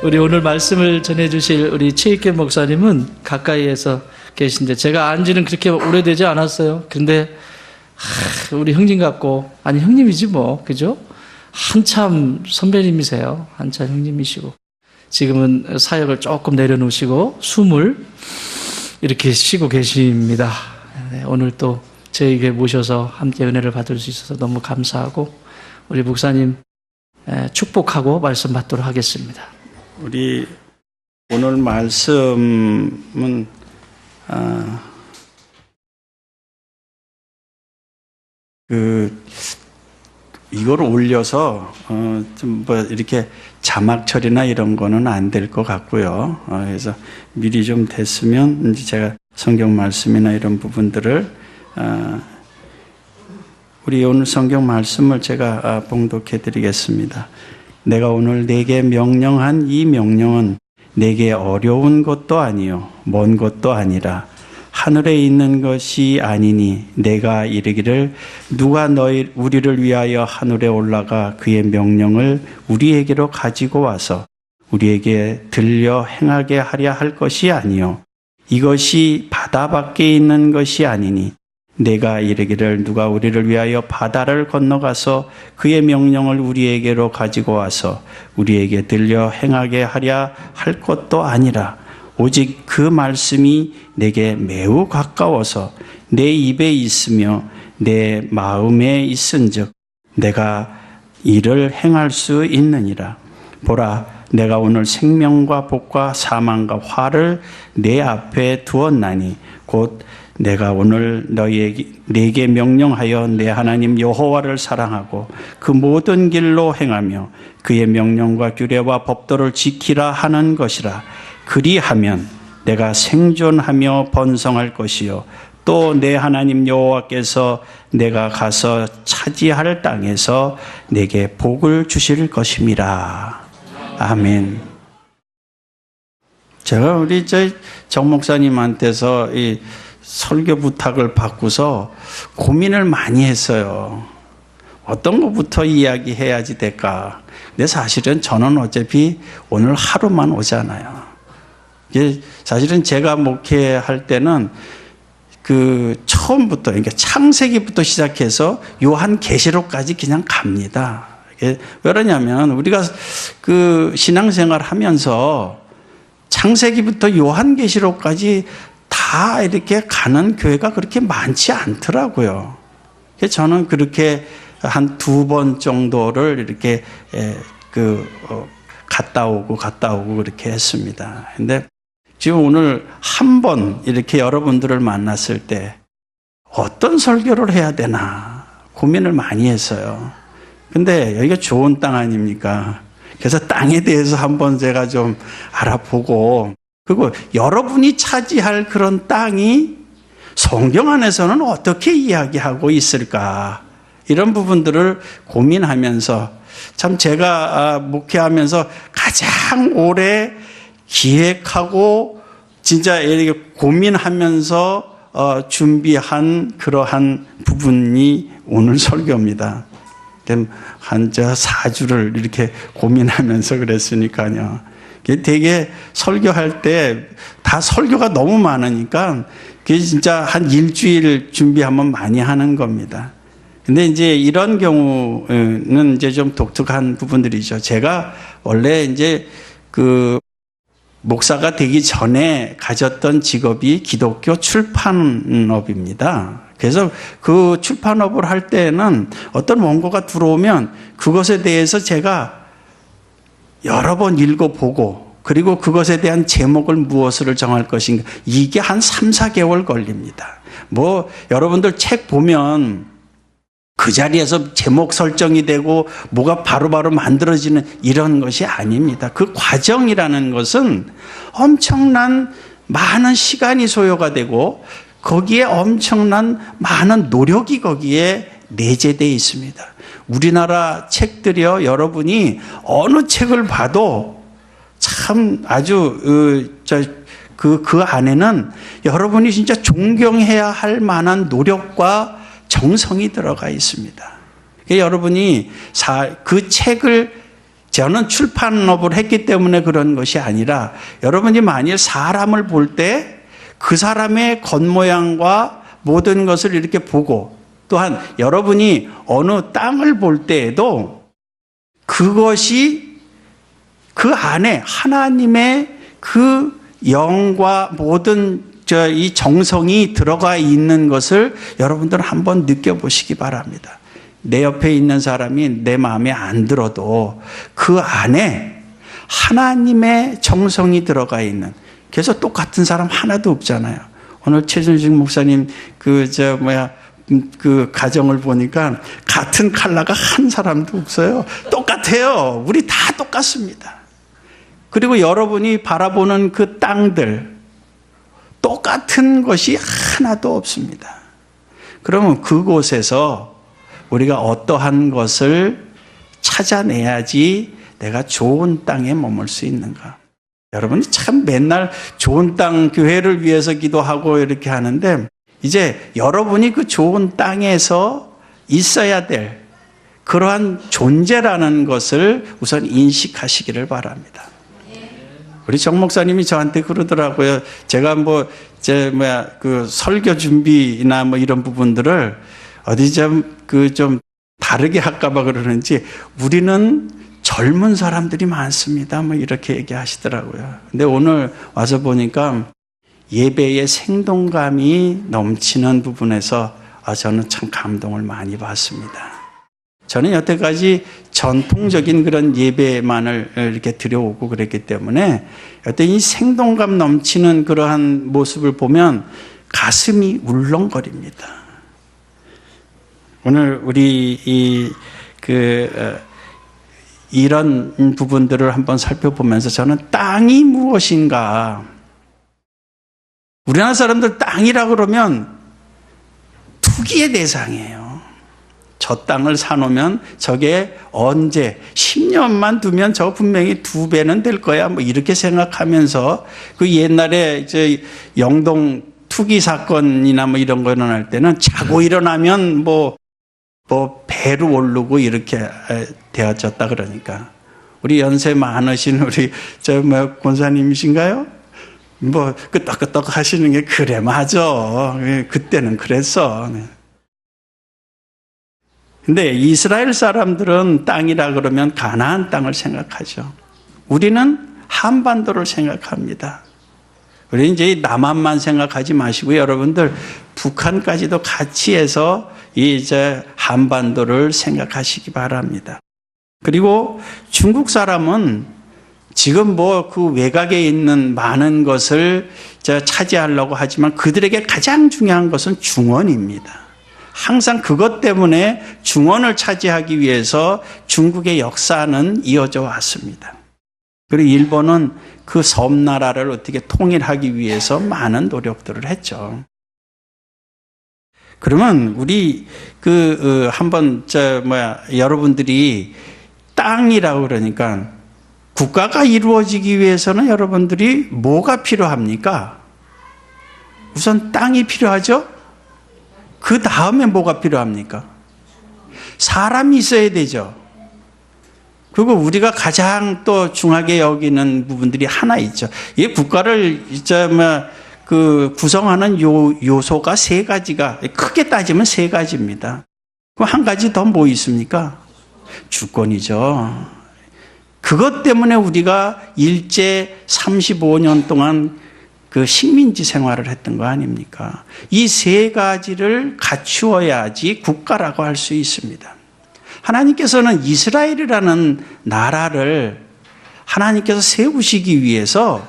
우리 오늘 말씀을 전해주실 우리 최익겸 목사님은 가까이에서 계신데 제가 안 지는 그렇게 오래되지 않았어요. 근데 우리 형님 같고, 아니 형님이지 뭐, 그죠? 한참 선배님이세요. 한참 형님이시고 지금은 사역을 조금 내려놓으시고 숨을 이렇게 쉬고 계십니다. 네, 오늘 또 저에게 모셔서 함께 은혜를 받을 수 있어서 너무 감사하고 우리 목사님 축복하고 말씀 받도록 하겠습니다. 우리 오늘 말씀은 이걸 올려서 좀 뭐 이렇게 자막 처리나 이런 거는 안 될 것 같고요. 그래서 미리 좀 됐으면 이제 제가 성경 말씀이나 이런 부분들을 우리 오늘 성경 말씀을 제가 봉독해 드리겠습니다. 내가 오늘 네게 명령한 이 명령은 네게 어려운 것도 아니요 먼 것도 아니라 하늘에 있는 것이 아니니 내가 이르기를 누가 우리를 위하여 하늘에 올라가 그의 명령을 우리에게로 가지고 와서 우리에게 들려 행하게 하려 할 것이 아니요 이것이 바다 밖에 있는 것이 아니니 내가 이르기를 누가 우리를 위하여 바다를 건너가서 그의 명령을 우리에게로 가지고 와서 우리에게 들려 행하게 하려 할 것도 아니라 오직 그 말씀이 내게 매우 가까워서 내 입에 있으며 내 마음에 있은즉 내가 이를 행할 수 있느니라. 보라, 내가 오늘 생명과 복과 사망과 화를 내 앞에 두었나니 곧 내가 오늘 네게 명령하여 내 하나님 여호와를 사랑하고 그 모든 길로 행하며 그의 명령과 규례와 법도를 지키라 하는 것이라. 그리하면 내가 생존하며 번성할 것이요 또 내 하나님 여호와께서 내가 가서 차지할 땅에서 내게 복을 주실 것임이라. 아멘. 제가 우리 정 목사님한테서 이 설교 부탁을 받고서 고민을 많이 했어요. 어떤 것부터 이야기해야지 될까? 근데 사실은 저는 어차피 오늘 하루만 오잖아요. 사실은 제가 목회할 때는 처음부터, 그러니까 창세기부터 시작해서 요한계시록까지 그냥 갑니다. 왜 그러냐면 우리가 신앙생활 하면서 창세기부터 요한계시록까지 다 이렇게 가는 교회가 그렇게 많지 않더라고요. 저는 그렇게 한 2번 정도를 이렇게 갔다 오고 그렇게 했습니다. 근데 지금 오늘 한 번 이렇게 여러분들을 만났을 때 어떤 설교를 해야 되나 고민을 많이 했어요. 근데 여기가 좋은 땅 아닙니까? 그래서 땅에 대해서 한번 제가 좀 알아보고, 그리고 여러분이 차지할 그런 땅이 성경 안에서는 어떻게 이야기하고 있을까? 이런 부분들을 고민하면서 참 제가 목회하면서 가장 오래 기획하고 진짜 이렇게 고민하면서 준비한 그러한 부분이 오늘 설교입니다. 한 4주를 이렇게 고민하면서 그랬으니까요. 되게 설교할 때 다 설교가 너무 많으니까 그게 진짜 한 일주일 준비하면 많이 하는 겁니다. 근데 이제 이런 경우는 이제 좀 독특한 부분들이죠. 제가 원래 이제 목사가 되기 전에 가졌던 직업이 기독교 출판업입니다. 그래서 그 출판업을 할 때는 어떤 원고가 들어오면 그것에 대해서 제가 여러 번 읽어보고 그리고 그것에 대한 제목을 무엇을 정할 것인가, 이게 한 3, 4개월 걸립니다. 여러분들 책 보면 그 자리에서 제목 설정이 되고 뭐가 바로바로 만들어지는 이런 것이 아닙니다. 그 과정이라는 것은 엄청난 많은 시간이 소요가 되고 거기에 엄청난 많은 노력이 거기에 내재되어 있습니다. 우리나라 책들이요, 여러분이 어느 책을 봐도 참 아주 그 안에는 여러분이 진짜 존경해야 할 만한 노력과 정성이 들어가 있습니다. 여러분이 그 책을 저는 출판업을 했기 때문에 그런 것이 아니라 여러분이 만일 사람을 볼 때 그 사람의 겉모양과 모든 것을 이렇게 보고 또한 여러분이 어느 땅을 볼 때에도 그것이 그 안에 하나님의 그 영과 모든 이 정성이 들어가 있는 것을 여러분들은 한번 느껴보시기 바랍니다. 내 옆에 있는 사람이 내 마음에 안 들어도 그 안에 하나님의 정성이 들어가 있는, 그래서 똑같은 사람 하나도 없잖아요. 오늘 최준식 목사님 그 가정을 보니까 같은 컬러가 한 사람도 없어요. 똑같아요. 우리 다 똑같습니다. 그리고 여러분이 바라보는 그 땅들 똑같은 것이 하나도 없습니다. 그러면 그곳에서 우리가 어떠한 것을 찾아내야지 내가 좋은 땅에 머물 수 있는가? 여러분이 참 맨날 좋은 땅 교회를 위해서 기도하고 이렇게 하는데 이제 여러분이 그 좋은 땅에서 있어야 될 그러한 존재라는 것을 우선 인식하시기를 바랍니다. 우리 정 목사님이 저한테 그러더라고요. 제가 그 설교 준비나 이런 부분들을 어디 좀 다르게 할까봐 그러는지 우리는 젊은 사람들이 많습니다. 이렇게 얘기하시더라고요. 근데 오늘 와서 보니까 예배의 생동감이 넘치는 부분에서 저는 참 감동을 많이 받습니다. 저는 여태까지 전통적인 그런 예배만을 이렇게 드려오고 그랬기 때문에 어떤 이 생동감 넘치는 그러한 모습을 보면 가슴이 울렁거립니다. 오늘 우리 이런 부분들을 한번 살펴보면서 저는 땅이 무엇인가? 우리나라 사람들 땅이라 그러면 투기의 대상이에요. 저 땅을 사놓으면 저게 언제 10년만 두면 저 분명히 2배는 될 거야. 이렇게 생각하면서 그 옛날에 이제 영동 투기 사건이나 이런 거 일어날 때는 자고 일어나면 배로 오르고 이렇게 되어졌다 그러니까. 우리 연세 많으신 우리 권사님이신가요? 끄떡끄떡 하시는 게 그래 맞아. 그때는 그랬어. 근데 이스라엘 사람들은 땅이라 그러면 가나안 땅을 생각하죠. 우리는 한반도를 생각합니다. 우리 이제 남한만 생각하지 마시고 여러분들 북한까지도 같이 해서 이제 한반도를 생각하시기 바랍니다. 그리고 중국 사람은 지금 그 외곽에 있는 많은 것을 차지하려고 하지만 그들에게 가장 중요한 것은 중원입니다. 항상 그것 때문에 중원을 차지하기 위해서 중국의 역사는 이어져 왔습니다. 그리고 일본은 그 섬나라를 어떻게 통일하기 위해서 많은 노력들을 했죠. 그러면 우리 한번 여러분들이 땅이라고 그러니까 국가가 이루어지기 위해서는 여러분들이 뭐가 필요합니까? 우선 땅이 필요하죠? 그 다음에 뭐가 필요합니까? 사람이 있어야 되죠. 그리고 우리가 가장 또 중하게 여기는 부분들이 하나 있죠. 이 국가를 구성하는 요소가 3가지가, 크게 따지면 3가지입니다. 그럼 한 가지 더 뭐 있습니까? 주권이죠. 그것 때문에 우리가 일제 35년 동안 그 식민지 생활을 했던 거 아닙니까? 이 3가지를 갖추어야지 국가라고 할 수 있습니다. 하나님께서는 이스라엘이라는 나라를 하나님께서 세우시기 위해서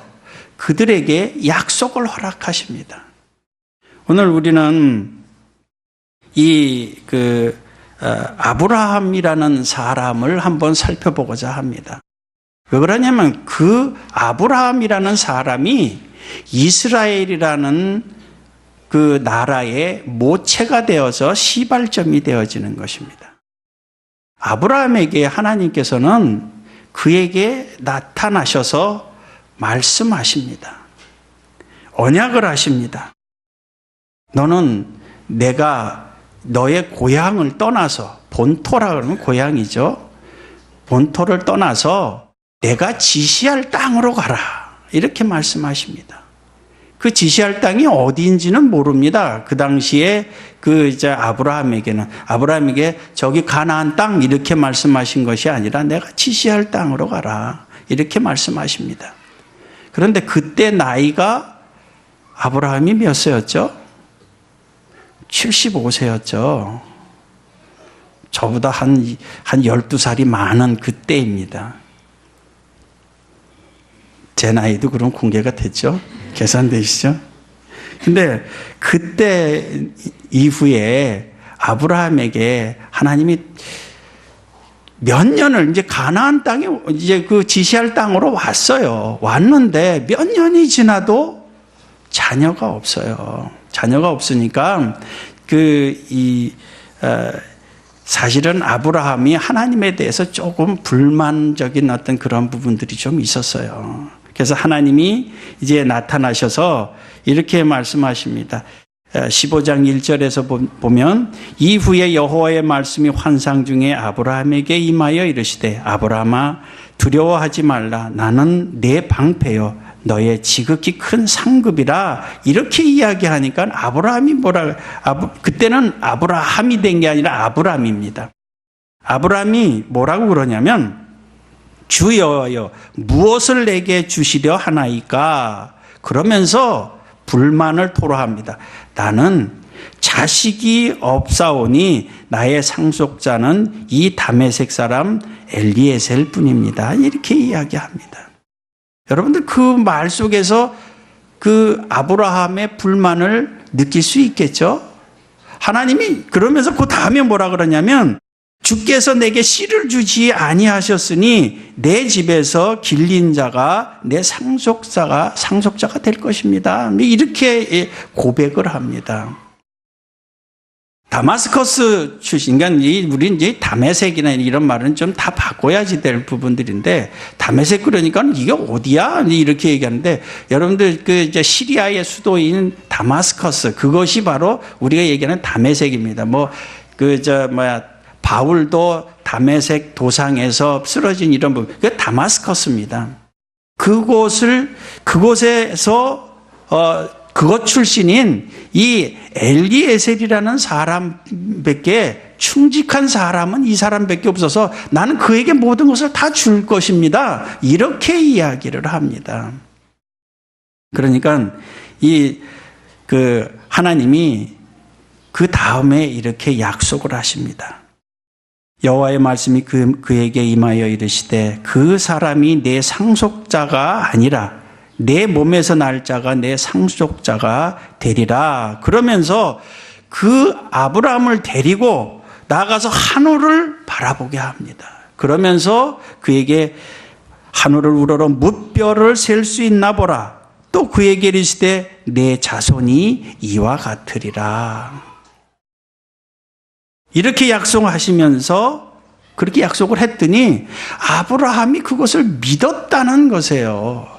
그들에게 약속을 허락하십니다. 오늘 우리는 아브라함이라는 사람을 한번 살펴보고자 합니다. 왜 그러냐면 그 아브라함이라는 사람이 이스라엘이라는 그 나라의 모체가 되어서 시발점이 되어지는 것입니다. 아브라함에게 하나님께서는 그에게 나타나셔서 말씀하십니다. 언약을 하십니다. 너는 내가 너의 고향을 떠나서, 본토라 그러면 고향이죠. 본토를 떠나서 내가 지시할 땅으로 가라. 이렇게 말씀하십니다. 그 지시할 땅이 어디인지는 모릅니다. 그 당시에 이제 아브라함에게 저기 가나안 땅 이렇게 말씀하신 것이 아니라 내가 지시할 땅으로 가라. 이렇게 말씀하십니다. 그런데 그때 나이가 아브라함이 몇 세였죠? 75세였죠. 저보다 한 12살이 많은 그때입니다. 제 나이도 그럼 공개가 됐죠? 계산되시죠? 근데 그때 이후에 아브라함에게 하나님이 몇 년을 이제 가나안 땅에 이제 그 지시할 땅으로 왔어요. 왔는데 몇 년이 지나도 자녀가 없어요. 자녀가 없으니까 사실은 아브라함이 하나님에 대해서 조금 불만적인 어떤 그런 부분들이 좀 있었어요. 그래서 하나님이 이제 나타나셔서 이렇게 말씀하십니다. 15장 1절에서 보면 이후에 여호와의 말씀이 환상 중에 아브라함에게 임하여 이르시되 아브라함아 두려워하지 말라. 나는 내 방패요 너의 지극히 큰 상급이라. 이렇게 이야기하니까 아브라함이 그때는 아브라함이 된 게 아니라 아브람입니다. 아브라함이 뭐라고 그러냐면 주 여호와여 무엇을 내게 주시려 하나이까. 그러면서 불만을 토로합니다. 나는 자식이 없사오니 나의 상속자는 이 다메섹 사람 엘리에셀 뿐입니다. 이렇게 이야기합니다. 여러분들 그 말 속에서 그 아브라함의 불만을 느낄 수 있겠죠? 하나님이 그러면서 그 다음에 뭐라 그러냐면 주께서 내게 씨를 주지 아니하셨으니 내 집에서 길린 자가 내 상속자가 될 것입니다. 이렇게 고백을 합니다. 다마스커스 출신, 그러니까 우리 이제 다메섹이나 이런 말은 좀 다 바꿔야지 될 부분들인데, 다메섹 그러니까 이게 어디야? 이렇게 얘기하는데, 여러분들 이제 시리아의 수도인 다마스커스, 그것이 바로 우리가 얘기하는 다메섹입니다. 바울도 다메섹 도상에서 쓰러진 이런 부분, 그게 다마스커스입니다. 그곳에서 그것 출신인 이 엘리에셀이라는 사람밖에 충직한 사람은 이 사람밖에 없어서 나는 그에게 모든 것을 다 줄 것입니다. 이렇게 이야기를 합니다. 그러니까 하나님이 그 다음에 이렇게 약속을 하십니다. 여호와의 말씀이 그에게 임하여 이르시되 그 사람이 내 상속자가 아니라 내 몸에서 날 자가 내 상속자가 되리라. 그러면서 그 아브라함을 데리고 나가서 하늘을 바라보게 합니다. 그러면서 그에게 하늘을 우러러 무뼈를 셀 수 있나 보라. 또 그에게 이르시되 내 자손이 이와 같으리라. 이렇게 약속하시면서 그렇게 약속을 했더니 아브라함이 그것을 믿었다는 것이에요.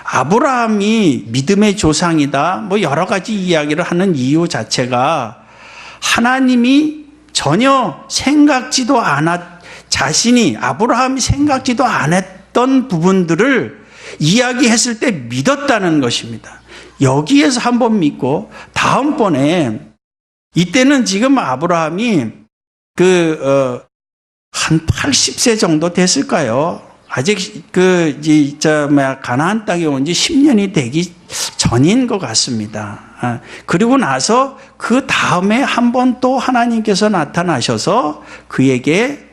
아브라함이 믿음의 조상이다, 여러 가지 이야기를 하는 이유 자체가 하나님이 전혀 생각지도 아브라함이 생각지도 않았던 부분들을 이야기했을 때 믿었다는 것입니다. 여기에서 한번 믿고, 다음번에, 이때는 지금 아브라함이 한 80세 정도 됐을까요? 아직 가나안 땅에 온 지 10년이 되기 전인 것 같습니다. 그리고 나서 그 다음에 한 번 또 하나님께서 나타나셔서 그에게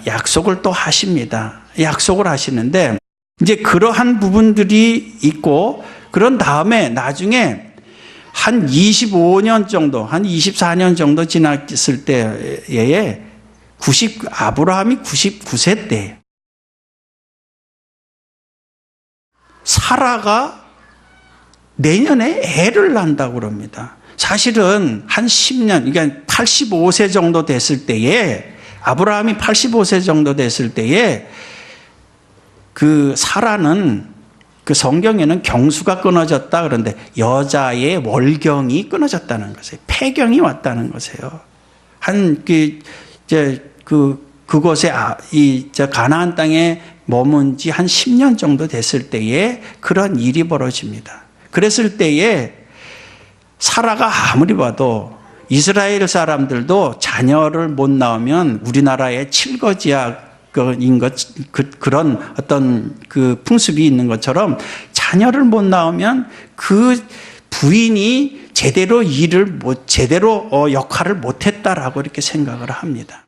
약속을 또 하십니다. 약속을 하시는데 이제 그러한 부분들이 있고, 그런 다음에 나중에 한 25년 정도, 한 24년 정도 지났을 때에 아브라함이 99세 때 사라가 내년에 애를 낳는다고 그럽니다. 사실은 한 10년, 그러니까 85세 정도 됐을 때에, 아브라함이 85세 정도 됐을 때에 사라는 성경에는 경수가 끊어졌다 그런데 여자의 월경이 끊어졌다는 것이에요. 폐경이 왔다는 것이에요. 그곳에 가나안 땅에 머문 지 한 10년 정도 됐을 때에 그런 일이 벌어집니다. 그랬을 때에 사라가 아무리 봐도 이스라엘 사람들도 자녀를 못 낳으면 우리나라의 칠거지약인 그런 어떤 그 풍습이 있는 것처럼 자녀를 못 낳으면 그 부인이 제대로 역할을 못했다라고 이렇게 생각을 합니다.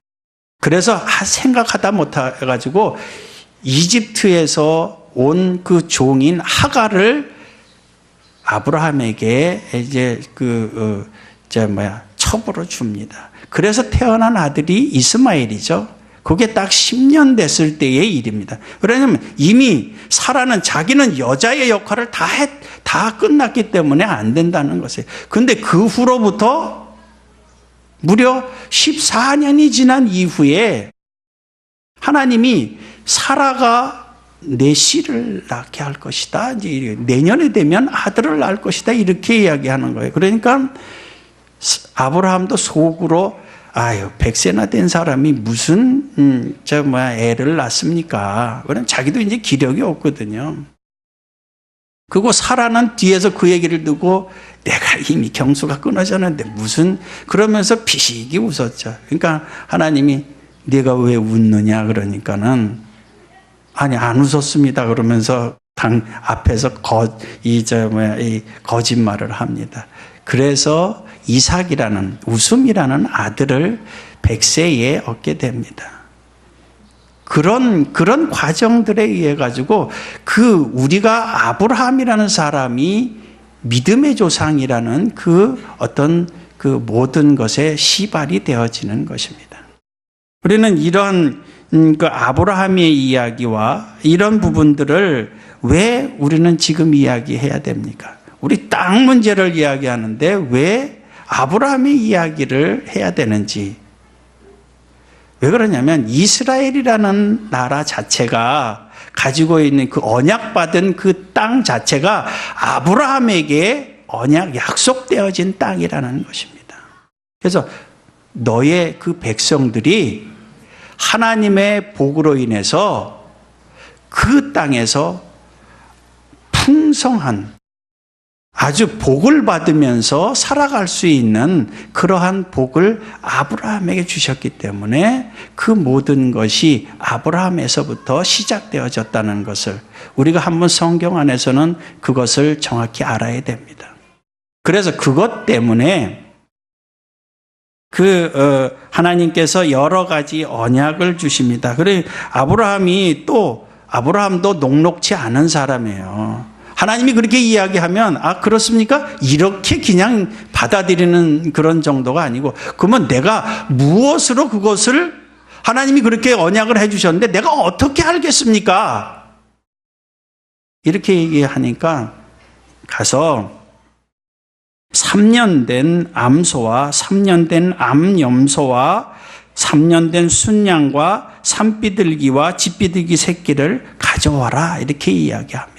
그래서 생각하다 못해가지고 이집트에서 온 그 종인 하갈을 아브라함에게 이제 첩으로 줍니다. 그래서 태어난 아들이 이스마엘이죠. 그게 딱 10년 됐을 때의 일입니다. 왜냐하면 이미 사라는 자기는 여자의 역할을 다 끝났기 때문에 안 된다는 것이에요. 근데 그 후로부터 무려 14년이 지난 이후에 하나님이 사라가 내 씨를 낳게 할 것이다. 이제 내년에 되면 아들을 낳을 것이다. 이렇게 이야기하는 거예요. 그러니까 아브라함도 속으로 100세나 된 사람이 무슨 애를 낳습니까? 왜냐면 자기도 이제 기력이 없거든요. 그리고 사라는 뒤에서 그 얘기를 듣고 내가 이미 경수가 끊어졌는데 무슨 그러면서 피식이 웃었죠. 그러니까 하나님이 네가 왜 웃느냐 그러니까는 아니 안 웃었습니다 그러면서 당 앞에서 거짓말을 합니다. 그래서 이삭이라는 웃음이라는 아들을 100세에 얻게 됩니다. 그런 과정들에 의해 가지고 우리가 아브라함이라는 사람이 믿음의 조상이라는 어떤 모든 것의 시발이 되어지는 것입니다. 우리는 이런 아브라함의 이야기와 이런 부분들을 왜 우리는 지금 이야기해야 됩니까? 우리 땅 문제를 이야기하는데 왜 아브라함의 이야기를 해야 되는지. 왜 그러냐면 이스라엘이라는 나라 자체가 가지고 있는 그 언약받은 그 땅 자체가 아브라함에게 약속되어진 땅이라는 것입니다. 그래서 너의 그 백성들이 하나님의 복으로 인해서 그 땅에서 풍성한 아주 복을 받으면서 살아갈 수 있는 그러한 복을 아브라함에게 주셨기 때문에 그 모든 것이 아브라함에서부터 시작되어졌다는 것을 우리가 한번 성경 안에서는 그것을 정확히 알아야 됩니다. 그래서 그것 때문에 하나님께서 여러 가지 언약을 주십니다. 그래 아브라함도 녹록치 않은 사람이에요. 하나님이 그렇게 이야기하면 그렇습니까? 이렇게 그냥 받아들이는 그런 정도가 아니고 그러면 내가 무엇으로 그것을 하나님이 그렇게 언약을 해주셨는데 내가 어떻게 알겠습니까? 이렇게 얘기하니까 가서 3년 된 암소와 3년 된 암염소와 3년 된 순양과 산비둘기와 집비둘기 새끼를 가져와라 이렇게 이야기합니다.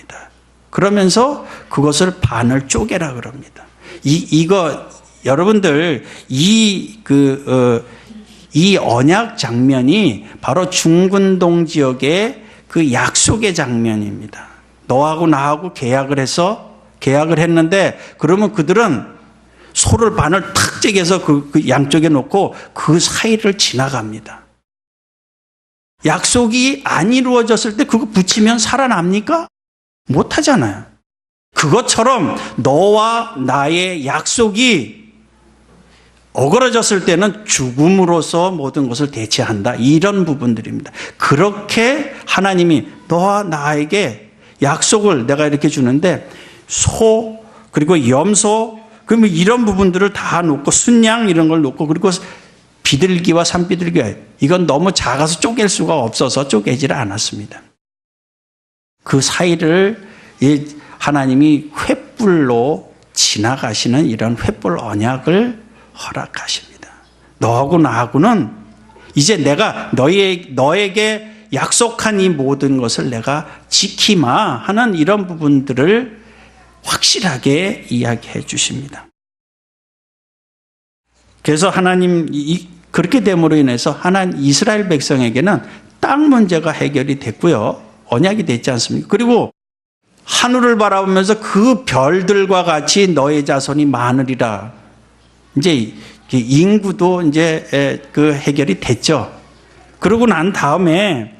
그러면서 그것을 반을 쪼개라 그럽니다. 이거 여러분들 이 언약 장면이 바로 중근동 지역의 그 약속의 장면입니다. 너하고 나하고 계약을 했는데 그러면 그들은 소를 반을 탁 째겨서 그 양쪽에 놓고 그 사이를 지나갑니다. 약속이 안 이루어졌을 때 그거 붙이면 살아납니까? 못하잖아요. 그것처럼 너와 나의 약속이 어그러졌을 때는 죽음으로써 모든 것을 대체한다. 이런 부분들입니다. 그렇게 하나님이 너와 나에게 약속을 내가 이렇게 주는데 소 그리고 염소 그러면 이런 부분들을 다 놓고 순양 이런 걸 놓고 그리고 비둘기와 산비둘기 이건 너무 작아서 쪼갤 수가 없어서 쪼개지를 않았습니다. 그 사이를 하나님이 횃불로 지나가시는 이런 횃불 언약을 허락하십니다. 너하고 나하고는 이제 내가 너에게 약속한 이 모든 것을 내가 지키마 하는 이런 부분들을 확실하게 이야기해 주십니다. 그래서 하나님 그렇게 됨으로 인해서 하나님 이스라엘 백성에게는 땅 문제가 해결이 됐고요. 언약이 됐지 않습니까? 그리고 하늘을 바라보면서 그 별들과 같이 너의 자손이 많으리라. 이제 인구도 이제 그 해결이 됐죠. 그러고 난 다음에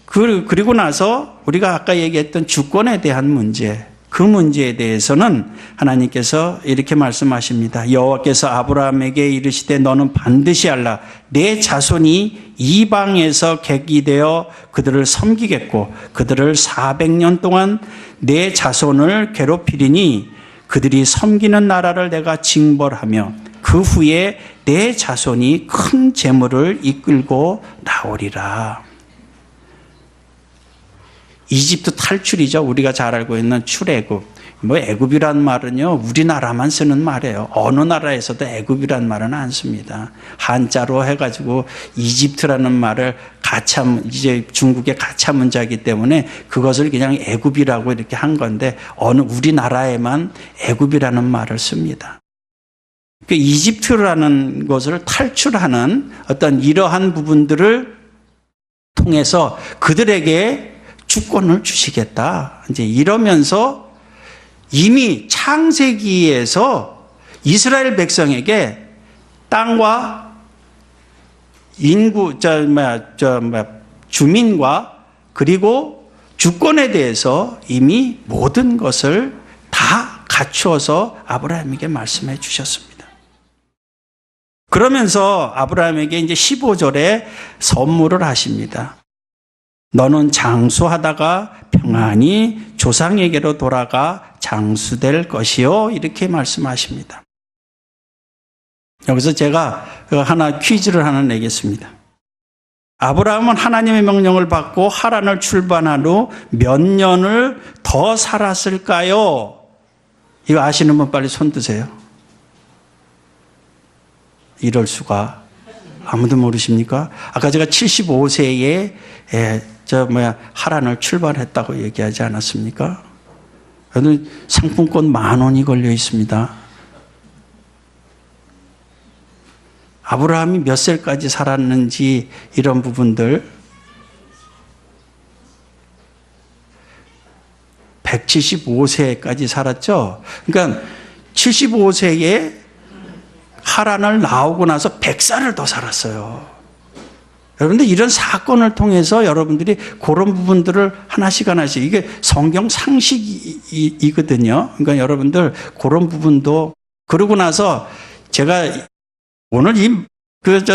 그리고 나서 우리가 아까 얘기했던 주권에 대한 문제, 그 문제에 대해서는 하나님께서 이렇게 말씀하십니다. 여호와께서 아브라함에게 이르시되 너는 반드시 알라. 내 자손이 이방에서 객이 되어 그들을 섬기겠고 그들을 400년 동안 내 자손을 괴롭히리니 그들이 섬기는 나라를 내가 징벌하며 그 후에 내 자손이 큰 재물을 이끌고 나오리라. 이집트 탈출이죠. 우리가 잘 알고 있는 출애굽. 애굽이란 말은요, 우리나라만 쓰는 말이에요. 어느 나라에서도 애굽이란 말은 안 씁니다. 한자로 해가지고 이집트라는 말을 이제 중국의 가차 문자이기 때문에 그것을 그냥 애굽이라고 이렇게 한 건데 우리나라에만 애굽이라는 말을 씁니다. 그 이집트라는 것을 탈출하는 어떤 이러한 부분들을 통해서 그들에게 주권을 주시겠다. 이제 이러면서 이미 창세기에서 이스라엘 백성에게 땅과 인구, 주민과 그리고 주권에 대해서 이미 모든 것을 다 갖추어서 아브라함에게 말씀해 주셨습니다. 그러면서 아브라함에게 이제 15절에 선물을 하십니다. 너는 장수하다가 평안히 조상에게로 돌아가 장수될 것이요. 이렇게 말씀하십니다. 여기서 제가 하나 퀴즈를 하나 내겠습니다. 아브라함은 하나님의 명령을 받고 하란을 출발한 후 몇 년을 더 살았을까요? 이거 아시는 분 빨리 손 드세요. 이럴 수가. 아무도 모르십니까? 아까 제가 75세에 하란을 출발했다고 얘기하지 않았습니까? 여기 상품권 10,000원이 걸려 있습니다. 아브라함이 몇 살까지 살았는지 이런 부분들 175세까지 살았죠. 그러니까 75세에 하란을 나오고 나서 100살을 더 살았어요. 여러분들 이런 사건을 통해서 여러분들이 그런 부분들을 하나씩 이게 성경 상식이거든요. 그러니까 여러분들 그런 부분도 그러고 나서 제가 오늘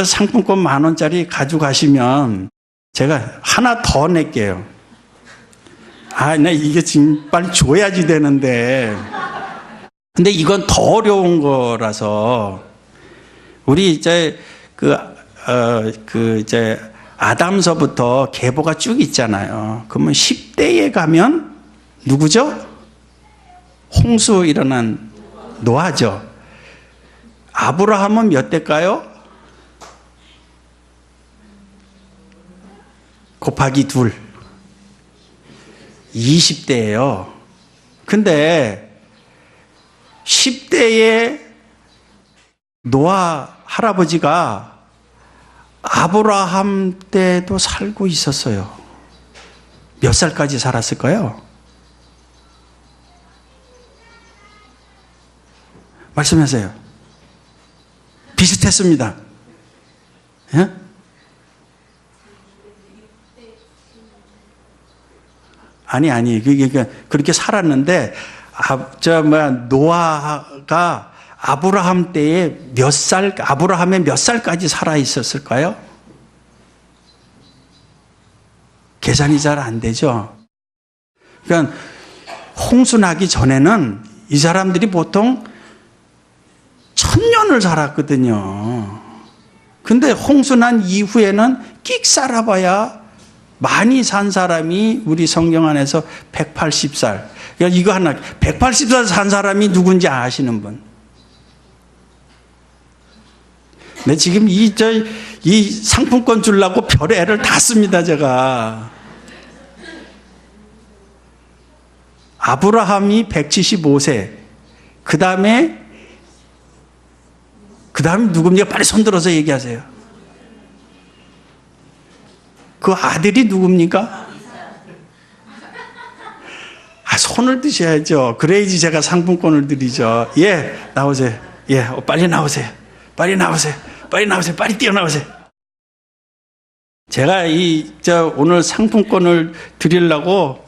상품권 10,000원짜리 가져가시면 제가 하나 더 낼게요. 나 이게 지금 빨리 줘야지 되는데. 근데 이건 더 어려운 거라서 우리 이제 아담서부터 계보가 쭉 있잖아요. 그러면 10대에 가면 누구죠? 홍수 일어난 노아죠. 아브라함은 몇 대일까요? 곱하기 2. 20대예요. 근데 10대에 노아 할아버지가 아브라함 때도 살고 있었어요. 몇 살까지 살았을까요? 말씀하세요. 비슷했습니다. 예? 아니. 그렇게 살았는데, 노아가 아브라함 때에 아브라함의 몇 살까지 살아 있었을까요? 계산이 잘 안 되죠. 그러니까 홍수 나기 전에는 이 사람들이 보통 1000년을 살았거든요. 근데 홍수 난 이후에는 끽 살아봐야 많이 산 사람이 우리 성경 안에서 180살. 그러니까 이거 하나, 180살 산 사람이 누군지 아시는 분? 네, 지금 이 상품권 주려고 별애를 다 씁니다, 제가. 아브라함이 175세. 그 다음에 누굽니까? 빨리 손 들어서 얘기하세요. 그 아들이 누굽니까? 손을 드셔야죠. 그래야지 제가 상품권을 드리죠. 예, 나오세요. 예, 빨리 나오세요. 빨리 나오세요. 빨리 나오세요. 빨리 뛰어나오세요. 제가 오늘 상품권을 드리려고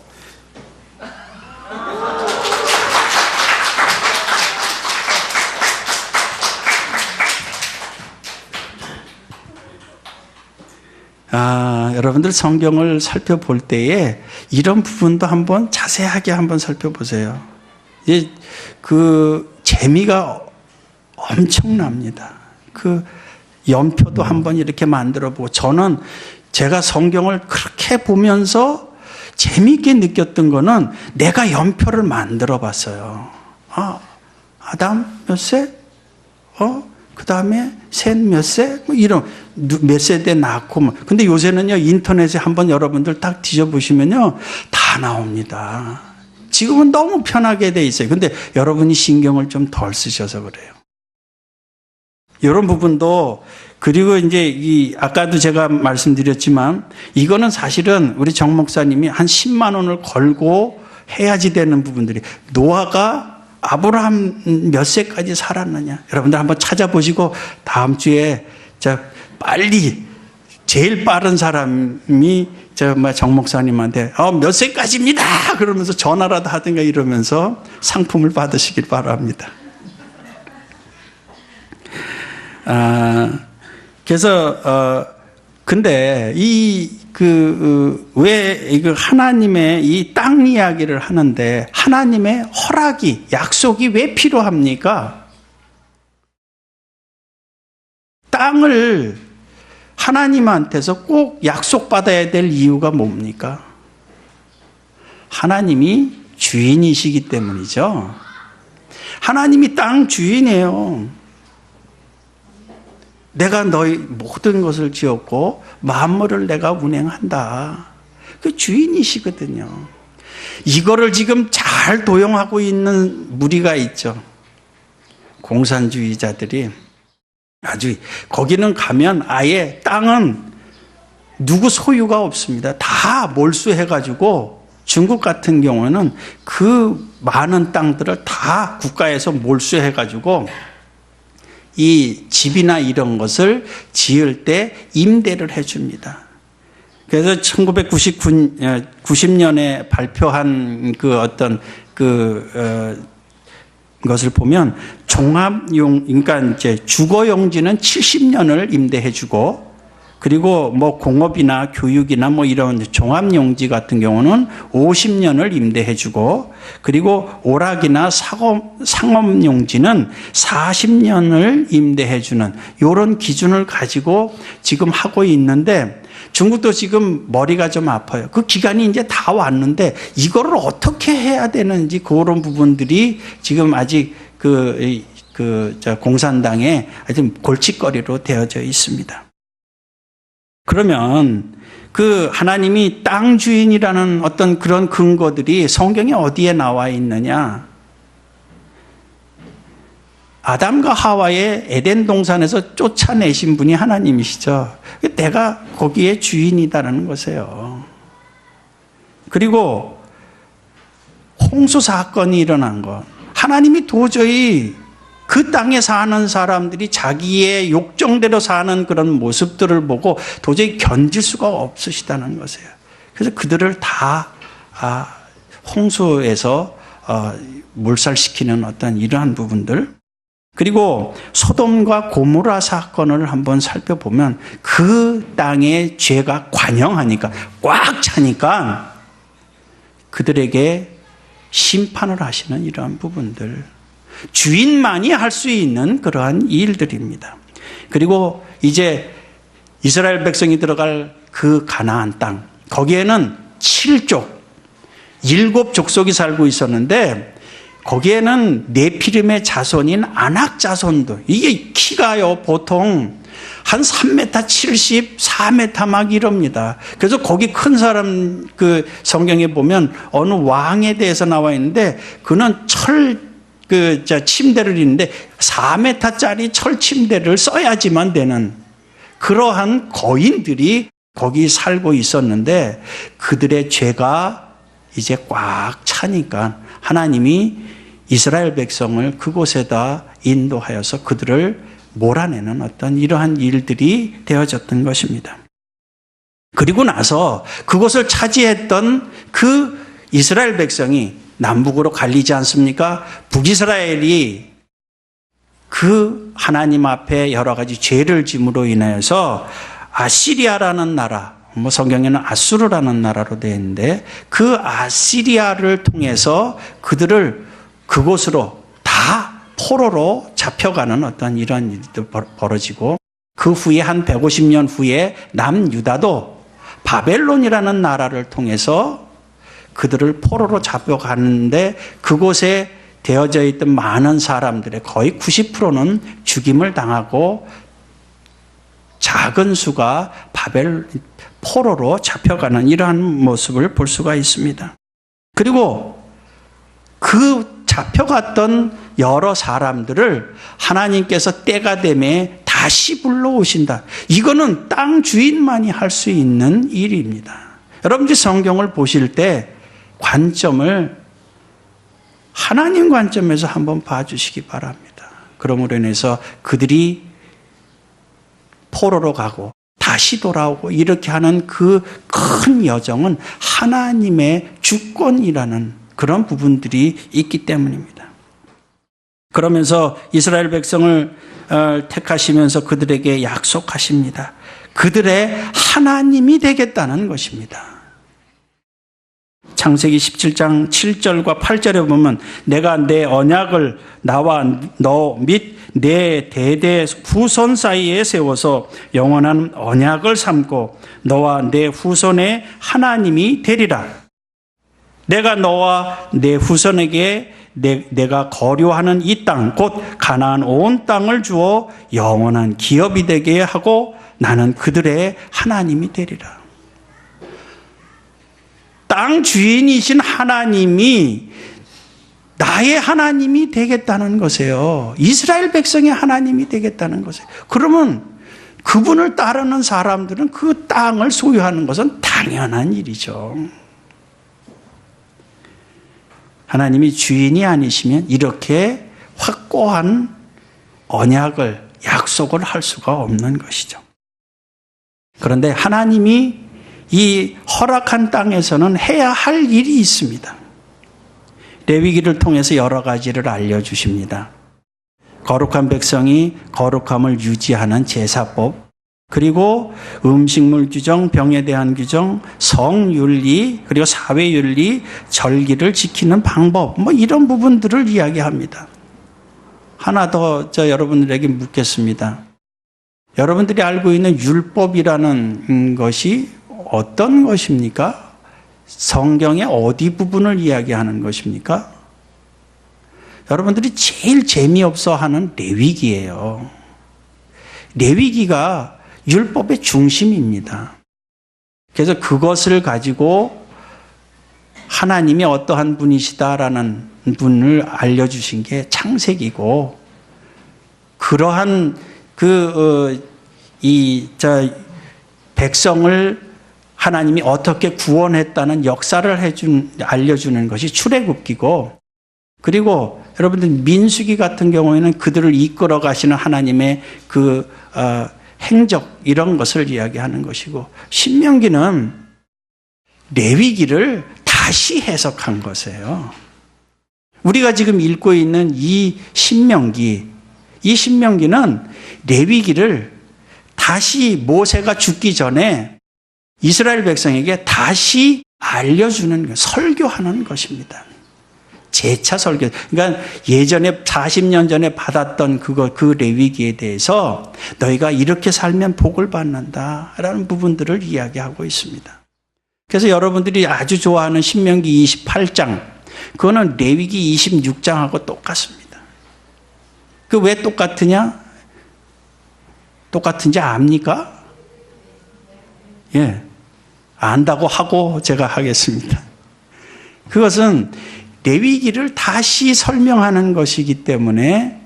여러분들 성경을 살펴볼 때에 이런 부분도 한번 자세하게 한번 살펴보세요. 그 재미가 엄청납니다. 그 연표도 한번 이렇게 만들어 보고, 저는 제가 성경을 그렇게 보면서 재미있게 느꼈던 거는 내가 연표를 만들어 봤어요. 아담 몇 세? 그 다음에 셋 몇 세? 뭐 이런, 몇 세대 낳고. 근데 요새는요, 인터넷에 한번 여러분들 딱 뒤져보시면요, 다 나옵니다. 지금은 너무 편하게 돼 있어요. 근데 여러분이 신경을 좀 덜 쓰셔서 그래요. 이런 부분도, 그리고 이제 아까도 제가 말씀드렸지만, 이거는 사실은 우리 정 목사님이 한 10만 원을 걸고 해야지 되는 부분들이, 노아가 아브라함 몇 세까지 살았느냐, 여러분들 한번 찾아보시고 다음 주에 빨리 제일 빠른 사람이 정 목사님한테 몇 세까지입니다 그러면서 전화라도 하든가 이러면서 상품을 받으시길 바랍니다. 그래서 근데 왜 하나님의 이 땅 이야기를 하는데 하나님의 허락이, 약속이 왜 필요합니까? 땅을 하나님한테서 꼭 약속받아야 될 이유가 뭡니까? 하나님이 주인이시기 때문이죠. 하나님이 땅 주인이에요. 내가 너희 모든 것을 지었고 만물을 내가 운행한다. 그 주인이시거든요. 이거를 지금 잘 도용하고 있는 무리가 있죠. 공산주의자들이. 아주 거기는 가면 아예 땅은 누구 소유가 없습니다. 다 몰수해가지고, 중국 같은 경우는 그 많은 땅들을 다 국가에서 몰수해가지고 이 집이나 이런 것을 지을 때 임대를 해줍니다. 그래서 1990년에 발표한 것을 보면 그러니까 이제 주거용지는 70년을 임대해주고, 그리고 공업이나 교육이나 이런 종합용지 같은 경우는 50년을 임대해주고, 그리고 오락이나 상업용지는 40년을 임대해주는 이런 기준을 가지고 지금 하고 있는데, 중국도 지금 머리가 좀 아파요. 그 기간이 이제 다 왔는데 이거를 어떻게 해야 되는지, 그런 부분들이 지금 아직 공산당에 아주 골칫거리로 되어져 있습니다. 그러면 하나님이 땅 주인이라는 어떤 그런 근거들이 성경에 어디에 나와 있느냐? 아담과 하와의 에덴 동산에서 쫓아내신 분이 하나님이시죠. 내가 거기에 주인이다라는 것이에요. 그리고 홍수 사건이 일어난 것, 하나님이 도저히 그 땅에 사는 사람들이 자기의 욕정대로 사는 그런 모습들을 보고 도저히 견딜 수가 없으시다는 것이에요. 그래서 그들을 다 홍수에서 몰살시키는 어떤 이러한 부분들, 그리고 소돔과 고모라 사건을 한번 살펴보면 그 땅의 죄가 관영하니까, 꽉 차니까 그들에게 심판을 하시는 이러한 부분들, 주인만이 할 수 있는 그러한 일들입니다. 그리고 이제 이스라엘 백성이 들어갈 그 가나안 땅, 거기에는 7족, 7족속이 살고 있었는데, 거기에는 네피림의 자손인 아낙 자손도, 이게 키가요 보통 한 3m 70, 4m 막 이럽니다. 그래서 거기 큰 사람, 성경에 보면 어느 왕에 대해서 나와 있는데, 그는 침대를 있는데 4m짜리 철 침대를 써야지만 되는 그러한 거인들이 거기 살고 있었는데 그들의 죄가 이제 꽉 차니까 하나님이 이스라엘 백성을 그곳에다 인도하여서 그들을 몰아내는 어떤 이러한 일들이 되어졌던 것입니다. 그리고 나서 그곳을 차지했던 그 이스라엘 백성이 남북으로 갈리지 않습니까? 북이스라엘이 그 하나님 앞에 여러 가지 죄를 짐으로 인하여서 아시리아라는 나라, 성경에는 아수르라는 나라로 되어 있는데 그 아시리아를 통해서 그들을 그곳으로 다 포로로 잡혀가는 어떤 이런 일도 벌어지고 그 후에 한 150년 후에 남유다도 바벨론이라는 나라를 통해서 그들을 포로로 잡혀가는데 그곳에 되어져 있던 많은 사람들의 거의 90%는 죽임을 당하고 작은 수가 포로로 잡혀가는 이러한 모습을 볼 수가 있습니다. 그리고 그 잡혀갔던 여러 사람들을 하나님께서 때가 되매 다시 불러오신다. 이거는 땅 주인만이 할 수 있는 일입니다. 여러분들이 성경을 보실 때 관점을 하나님 관점에서 한번 봐주시기 바랍니다. 그러므로 인해서 그들이 포로로 가고 다시 돌아오고 이렇게 하는 그 큰 여정은 하나님의 주권이라는 그런 부분들이 있기 때문입니다. 그러면서 이스라엘 백성을 택하시면서 그들에게 약속하십니다. 그들의 하나님이 되겠다는 것입니다. 창세기 17장 7절과 8절에 보면 내가 내 언약을 나와 너 및 내 대대 후손 사이에 세워서 영원한 언약을 삼고 너와 내 후손의 하나님이 되리라. 내가 너와 내 후손에게 내가 거류하는 이 땅 곧 가나안 온 땅을 주어 영원한 기업이 되게 하고 나는 그들의 하나님이 되리라. 땅 주인이신 하나님이 나의 하나님이 되겠다는 것이에요. 이스라엘 백성의 하나님이 되겠다는 것이에요. 그러면 그분을 따르는 사람들은 그 땅을 소유하는 것은 당연한 일이죠. 하나님이 주인이 아니시면 이렇게 확고한 언약을, 약속을 할 수가 없는 것이죠. 그런데 하나님이 이 허락한 땅에서는 해야 할 일이 있습니다. 레위기를 통해서 여러 가지를 알려주십니다. 거룩한 백성이 거룩함을 유지하는 제사법, 그리고 음식물 규정, 병에 대한 규정, 성윤리, 그리고 사회윤리, 절기를 지키는 방법, 이런 부분들을 이야기합니다. 하나 더 여러분들에게 묻겠습니다. 여러분들이 알고 있는 율법이라는 것이 어떤 것입니까? 성경의 어디 부분을 이야기하는 것입니까? 여러분들이 제일 재미없어 하는 레위기예요. 레위기가 율법의 중심입니다. 그래서 그것을 가지고 하나님이 어떠한 분이시다라는 분을 알려주신 게 창세기고, 그러한 백성을 하나님이 어떻게 구원했다는 역사를 알려주는 것이 출애굽기고, 그리고 여러분들 민수기 같은 경우에는 그들을 이끌어 가시는 하나님의 행적, 이런 것을 이야기하는 것이고, 신명기는 레위기를 다시 해석한 것이에요. 우리가 지금 읽고 있는 이 신명기는 레위기를 다시 모세가 죽기 전에 이스라엘 백성에게 다시 알려주는 것, 설교하는 것입니다. 재차 설교. 그러니까 예전에 40년 전에 받았던 그 레위기에 대해서 너희가 이렇게 살면 복을 받는다라는 부분들을 이야기하고 있습니다. 그래서 여러분들이 아주 좋아하는 신명기 28장, 그거는 레위기 26장하고 똑같습니다. 그 왜 똑같으냐? 똑같은지 압니까? 예. 안다고 하고 제가 하겠습니다. 그것은 레위기를 다시 설명하는 것이기 때문에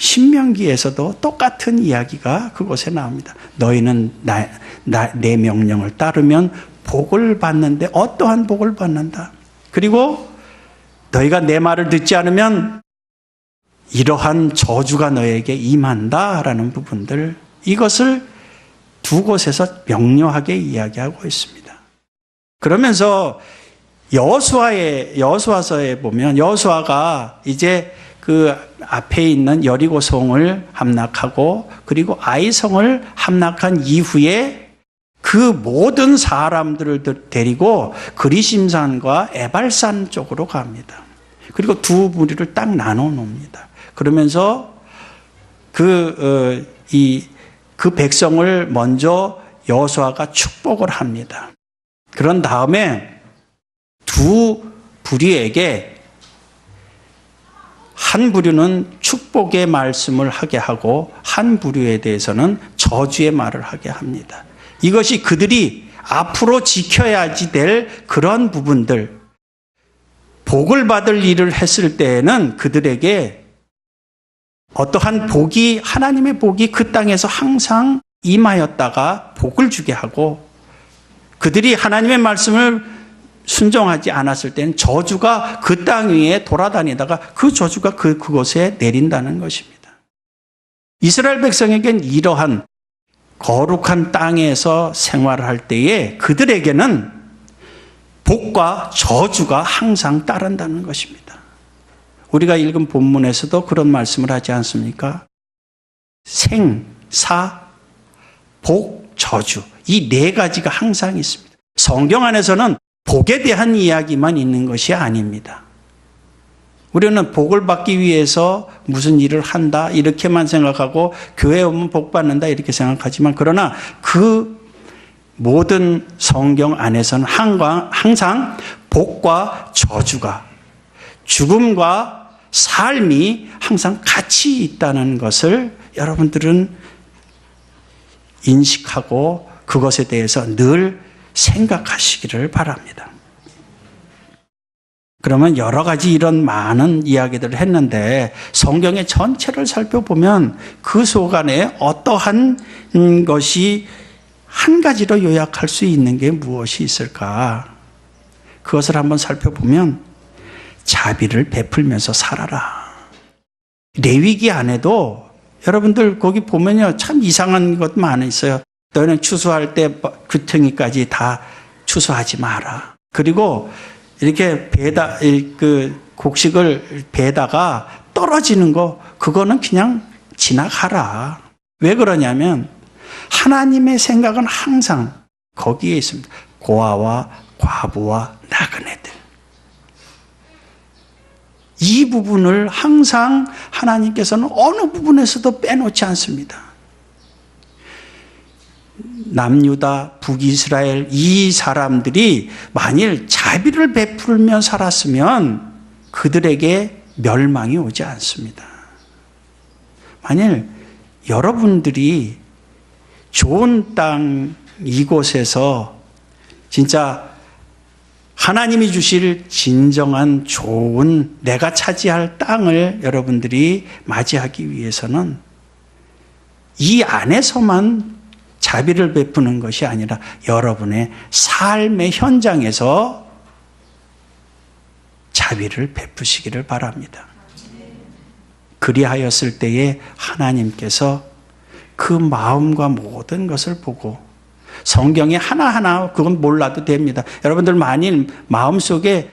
신명기에서도 똑같은 이야기가 그곳에 나옵니다. 너희는 내 명령을 따르면 복을 받는데 어떠한 복을 받는다. 그리고 너희가 내 말을 듣지 않으면 이러한 저주가 너에게 임한다라는 부분들, 이것을 두 곳에서 명료하게 이야기하고 있습니다. 그러면서 여호수아서에 보면 여호수아가 이제 그 앞에 있는 여리고성을 함락하고 그리고 아이성을 함락한 이후에 그 모든 사람들을 데리고 그리심산과 에발산 쪽으로 갑니다. 그리고 두 무리를 딱 나눠 놓습니다. 그러면서 그 백성을 먼저 여호수아가 축복을 합니다. 그런 다음에 두 부류에게 한 부류는 축복의 말씀을 하게 하고 한 부류에 대해서는 저주의 말을 하게 합니다. 이것이 그들이 앞으로 지켜야지 될 그런 부분들, 복을 받을 일을 했을 때에는 그들에게 어떠한 복이, 하나님의 복이 그 땅에서 항상 임하였다가 복을 주게 하고, 그들이 하나님의 말씀을 순종하지 않았을 때는 저주가 그 땅 위에 돌아다니다가 그 저주가 그곳에 내린다는 것입니다. 이스라엘 백성에겐 이러한 거룩한 땅에서 생활할 때에 그들에게는 복과 저주가 항상 따른다는 것입니다. 우리가 읽은 본문에서도 그런 말씀을 하지 않습니까? 생, 사, 복, 저주, 이 네 가지가 항상 있습니다. 성경 안에서는 복에 대한 이야기만 있는 것이 아닙니다. 우리는 복을 받기 위해서 무슨 일을 한다 이렇게만 생각하고 교회 오면 복 받는다 이렇게 생각하지만, 그러나 그 모든 성경 안에서는 항상 복과 저주가, 죽음과 삶이 항상 같이 있다는 것을 여러분들은 인식하고 그것에 대해서 늘 생각하시기를 바랍니다. 그러면 여러 가지 이런 많은 이야기들을 했는데 성경의 전체를 살펴보면 그 속안에 어떠한 것이 한 가지로 요약할 수 있는 게 무엇이 있을까? 그것을 한번 살펴보면 자비를 베풀면서 살아라. 레위기 안에도 여러분들 거기 보면요, 참 이상한 것 많이 있어요. 너희는 추수할 때 규탱이까지 다 추수하지 마라. 그리고 이렇게 곡식을 베다가 떨어지는 거, 그거는 그냥 지나가라. 왜 그러냐면 하나님의 생각은 항상 거기에 있습니다. 고아와 과부와 나그네들. 이 부분을 항상 하나님께서는 어느 부분에서도 빼놓지 않습니다. 남유다, 북이스라엘 이 사람들이 만일 자비를 베풀며 살았으면 그들에게 멸망이 오지 않습니다. 만일 여러분들이 좋은 땅 이곳에서 진짜 하나님이 주실 진정한 좋은 내가 차지할 땅을 여러분들이 맞이하기 위해서는 이 안에서만 자비를 베푸는 것이 아니라 여러분의 삶의 현장에서 자비를 베푸시기를 바랍니다. 그리하였을 때에 하나님께서 그 마음과 모든 것을 보고, 성경에 하나하나 그건 몰라도 됩니다. 여러분들 만일 마음속에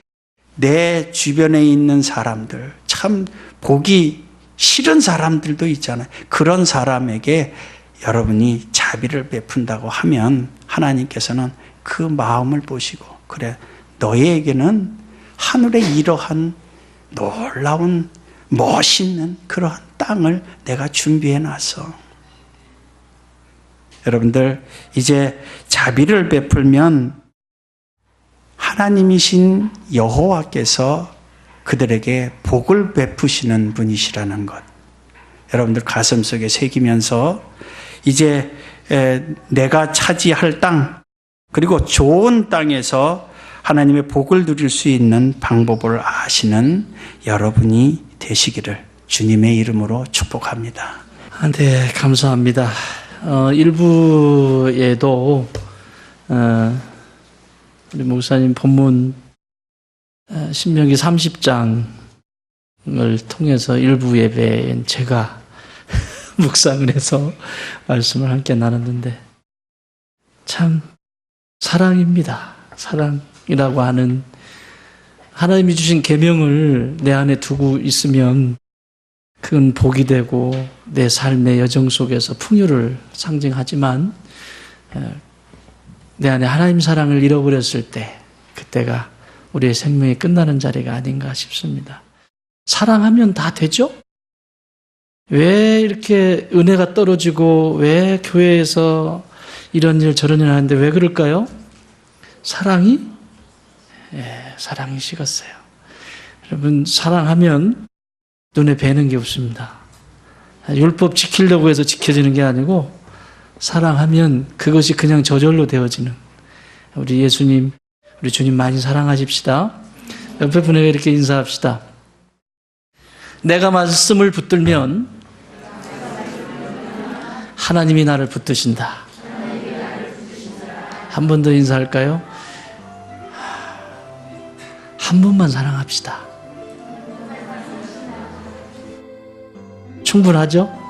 내 주변에 있는 사람들, 참 보기 싫은 사람들도 있잖아요. 그런 사람에게 여러분이 자비를 베푼다고 하면 하나님께서는 그 마음을 보시고, 그래, 너희에게는 하늘에 이러한 놀라운 멋있는 그러한 땅을 내가 준비해 놨어. 여러분들 이제 자비를 베풀면 하나님이신 여호와께서 그들에게 복을 베푸시는 분이시라는 것, 여러분들 가슴속에 새기면서 이제 내가 차지할 땅, 그리고 좋은 땅에서 하나님의 복을 누릴 수 있는 방법을 아시는 여러분이 되시기를 주님의 이름으로 축복합니다. 네, 감사합니다. 일부에도 우리 목사님 본문 신명기 30장을 통해서 일부 예배엔 제가 묵상을 해서 말씀을 함께 나눴는데 참 사랑입니다. 사랑이라고 하는 하나님이 주신 계명을 내 안에 두고 있으면 그건 복이 되고 내 삶의 여정 속에서 풍요를 상징하지만 내 안에 하나님 사랑을 잃어버렸을 때 그때가 우리의 생명이 끝나는 자리가 아닌가 싶습니다. 사랑하면 다 되죠? 왜 이렇게 은혜가 떨어지고 왜 교회에서 이런 일 저런 일 하는데 왜 그럴까요? 사랑이 식었어요. 여러분 사랑하면 눈에 뵈는 게 없습니다. 율법 지키려고 해서 지켜지는 게 아니고 사랑하면 그것이 그냥 저절로 되어지는 우리 예수님, 우리 주님 많이 사랑하십시다. 옆에 분에게 이렇게 인사합시다. 내가 말씀을 붙들면 하나님이 나를 붙드신다. 한 번 더 인사할까요? 한 번만 사랑합시다. 충분하죠?